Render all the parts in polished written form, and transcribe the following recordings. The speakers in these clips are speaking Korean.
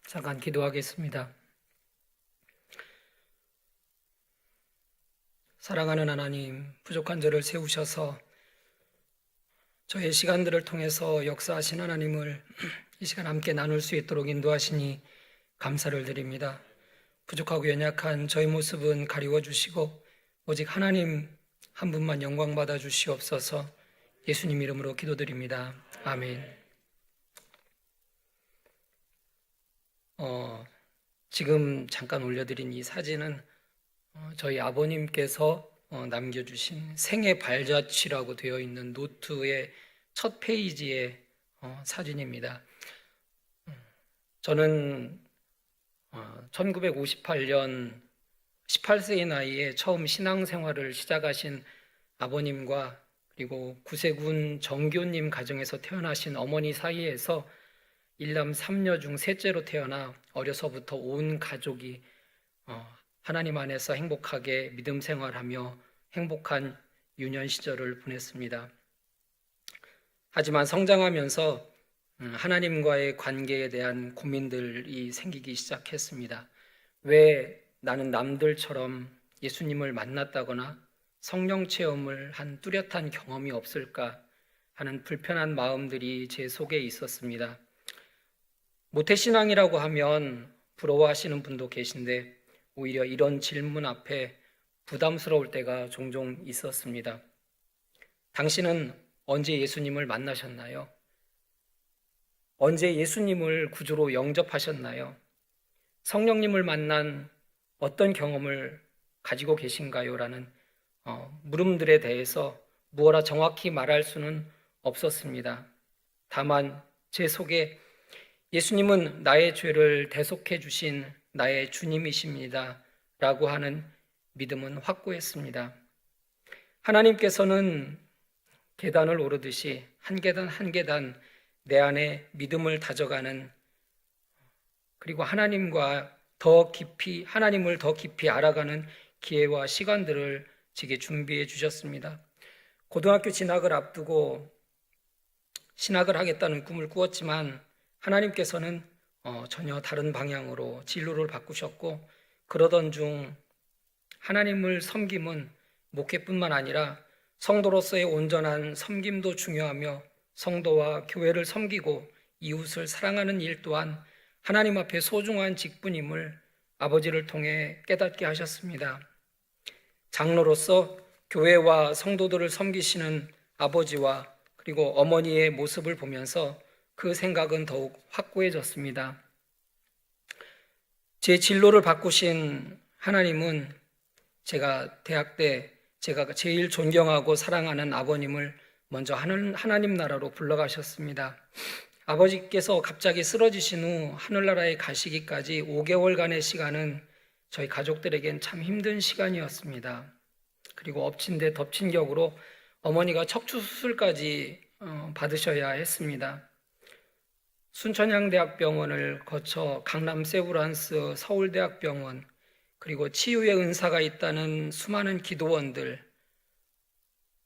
잠깐 기도하겠습니다. 사랑하는 하나님, 부족한 저를 세우셔서 저의 시간들을 통해서 역사하신 하나님을 이 시간 함께 나눌 수 있도록 인도하시니 감사를 드립니다. 부족하고 연약한 저의 모습은 가리워 주시고 오직 하나님 한 분만 영광 받아 주시옵소서. 예수님 이름으로 기도드립니다. 아멘. 지금 잠깐 올려드린 이 사진은 저희 아버님께서 남겨주신 생애 발자취라고 되어 있는 노트의 첫 페이지의 사진입니다. 저는 1958년 18세의 나이에 처음 신앙생활을 시작하신 아버님과 그리고 구세군 정교님 가정에서 태어나신 어머니 사이에서 일남 삼녀 중 셋째로 태어나 어려서부터 온 가족이 하나님 안에서 행복하게 믿음 생활하며 행복한 유년 시절을 보냈습니다. 하지만 성장하면서 하나님과의 관계에 대한 고민들이 생기기 시작했습니다. 왜 나는 남들처럼 예수님을 만났다거나 성령 체험을 한 뚜렷한 경험이 없을까 하는 불편한 마음들이 제 속에 있었습니다. 모태신앙이라고 하면 부러워하시는 분도 계신데 오히려 이런 질문 앞에 부담스러울 때가 종종 있었습니다. 당신은 언제 예수님을 만나셨나요? 언제 예수님을 구주로 영접하셨나요? 성령님을 만난 어떤 경험을 가지고 계신가요? 라는 물음들에 대해서 무엇라 정확히 말할 수는 없었습니다. 다만 제 속에 예수님은 나의 죄를 대속해 주신 나의 주님이십니다 라고 하는 믿음은 확고했습니다. 하나님께서는 계단을 오르듯이 한 계단 한 계단 내 안에 믿음을 다져가는, 그리고 하나님을 더 깊이 알아가는 기회와 시간들을 제게 준비해 주셨습니다. 고등학교 진학을 앞두고 신학을 하겠다는 꿈을 꾸었지만 하나님께서는 전혀 다른 방향으로 진로를 바꾸셨고, 그러던 중 하나님을 섬김은 목회뿐만 아니라 성도로서의 온전한 섬김도 중요하며 성도와 교회를 섬기고 이웃을 사랑하는 일 또한 하나님 앞에 소중한 직분임을 아버지를 통해 깨닫게 하셨습니다. 장로로서 교회와 성도들을 섬기시는 아버지와 그리고 어머니의 모습을 보면서 그 생각은 더욱 확고해졌습니다. 제 진로를 바꾸신 하나님은 제가 대학 때 제가 제일 존경하고 사랑하는 아버님을 먼저 하나님 나라로 불러가셨습니다. 아버지께서 갑자기 쓰러지신 후 하늘나라에 가시기까지 5개월간의 시간은 저희 가족들에겐 참 힘든 시간이었습니다. 그리고 엎친 데 덮친 격으로 어머니가 척추 수술까지 받으셔야 했습니다. 순천향대학병원을 거쳐 강남 세브란스 서울대학병원, 그리고 치유의 은사가 있다는 수많은 기도원들,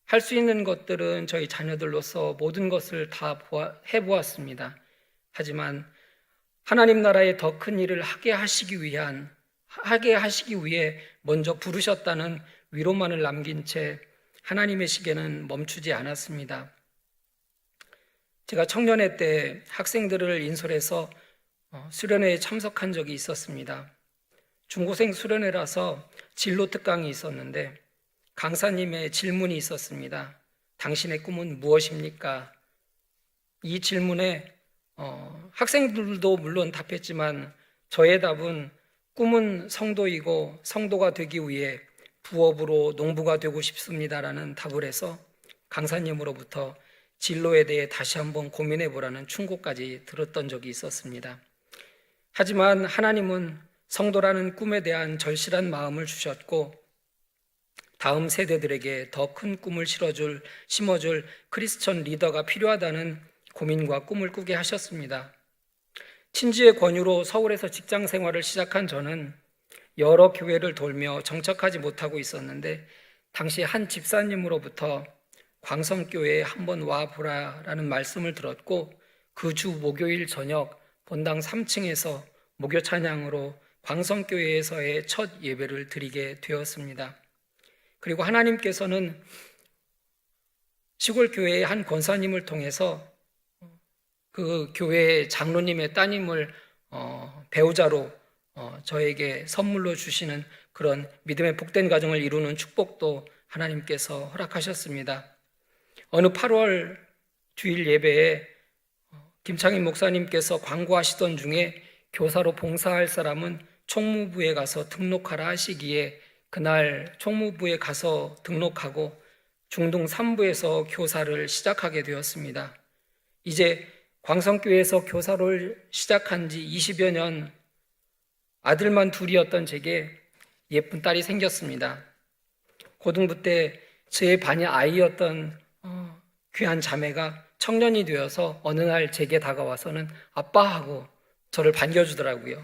할 수 있는 것들은 저희 자녀들로서 모든 것을 다 해보았습니다. 하지만 하나님 나라의 더 큰 일을 하게 하시기 위해 먼저 부르셨다는 위로만을 남긴 채 하나님의 시계는 멈추지 않았습니다. 제가 청년회 때 학생들을 인솔해서 수련회에 참석한 적이 있었습니다. 중고생 수련회라서 진로 특강이 있었는데 강사님의 질문이 있었습니다. 당신의 꿈은 무엇입니까? 이 질문에 학생들도 물론 답했지만 저의 답은 꿈은 성도이고 성도가 되기 위해 부업으로 농부가 되고 싶습니다라는 답을 해서 강사님으로부터 진로에 대해 다시 한번 고민해 보라는 충고까지 들었던 적이 있었습니다. 하지만 하나님은 성도라는 꿈에 대한 절실한 마음을 주셨고 다음 세대들에게 더 큰 꿈을 심어줄 크리스천 리더가 필요하다는 고민과 꿈을 꾸게 하셨습니다. 친지의 권유로 서울에서 직장 생활을 시작한 저는 여러 교회를 돌며 정착하지 못하고 있었는데 당시 한 집사님으로부터 광성교회에 한번 와보라라는 말씀을 들었고 그 주 목요일 저녁 본당 3층에서 목요 찬양으로 광성교회에서의 첫 예배를 드리게 되었습니다. 그리고 하나님께서는 시골 교회의 한 권사님을 통해서 그 교회 장로님의 따님을 배우자로 저에게 선물로 주시는 그런 믿음의 복된 가정을 이루는 축복도 하나님께서 허락하셨습니다. 어느 8월 주일 예배에 김창인 목사님께서 광고하시던 중에 교사로 봉사할 사람은 총무부에 가서 등록하라 하시기에 그날 총무부에 가서 등록하고 중동 3부에서 교사를 시작하게 되었습니다. 이제 광성교회에서 교사를 시작한 지 20여 년, 아들만 둘이었던 제게 예쁜 딸이 생겼습니다. 고등부 때 저의 반의 아이였던 귀한 자매가 청년이 되어서 어느 날 제게 다가와서는 아빠하고 저를 반겨주더라고요.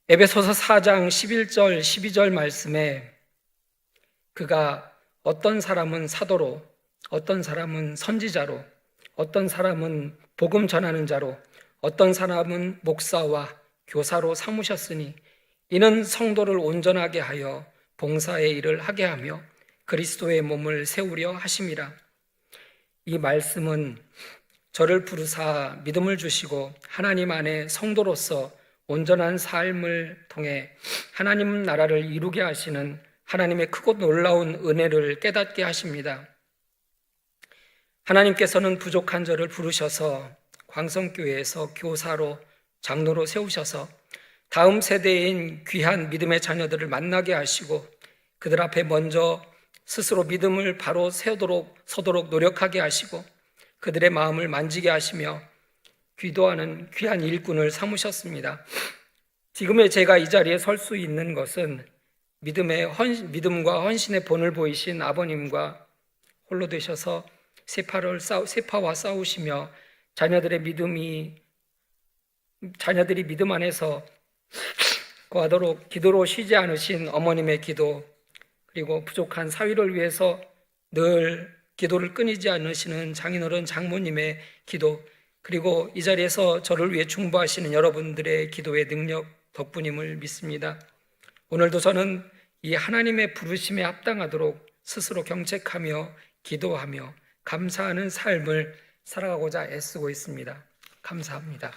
에베소서 4장 11절 12절 말씀에 그가 어떤 사람은 사도로, 어떤 사람은 선지자로, 어떤 사람은 복음 전하는 자로, 어떤 사람은 목사와 교사로 삼으셨으니 이는 성도를 온전하게 하여 봉사의 일을 하게 하며 그리스도의 몸을 세우려 하심이라. 이 말씀은 저를 부르사 믿음을 주시고 하나님 안에 성도로서 온전한 삶을 통해 하나님 나라를 이루게 하시는 하나님의 크고 놀라운 은혜를 깨닫게 하십니다. 하나님께서는 부족한 저를 부르셔서 광성교회에서 교사로 장로로 세우셔서 다음 세대인 귀한 믿음의 자녀들을 만나게 하시고 그들 앞에 먼저 스스로 믿음을 바로 서도록 노력하게 하시고 그들의 마음을 만지게 하시며 기도하는 귀한 일꾼을 삼으셨습니다. 지금의 제가 이 자리에 설 수 있는 것은 믿음과 헌신의 본을 보이신 아버님과 홀로 되셔서 세파와 싸우시며 자녀들이 믿음 안에서 거하도록 기도로 쉬지 않으신 어머님의 기도, 그리고 부족한 사위를 위해서 늘 기도를 끊이지 않으시는 장인어른 장모님의 기도, 그리고 이 자리에서 저를 위해 중보하시는 여러분들의 기도의 능력 덕분임을 믿습니다. 오늘도 저는 이 하나님의 부르심에 합당하도록 스스로 경책하며 기도하며 감사하는 삶을 살아가고자 애쓰고 있습니다. 감사합니다.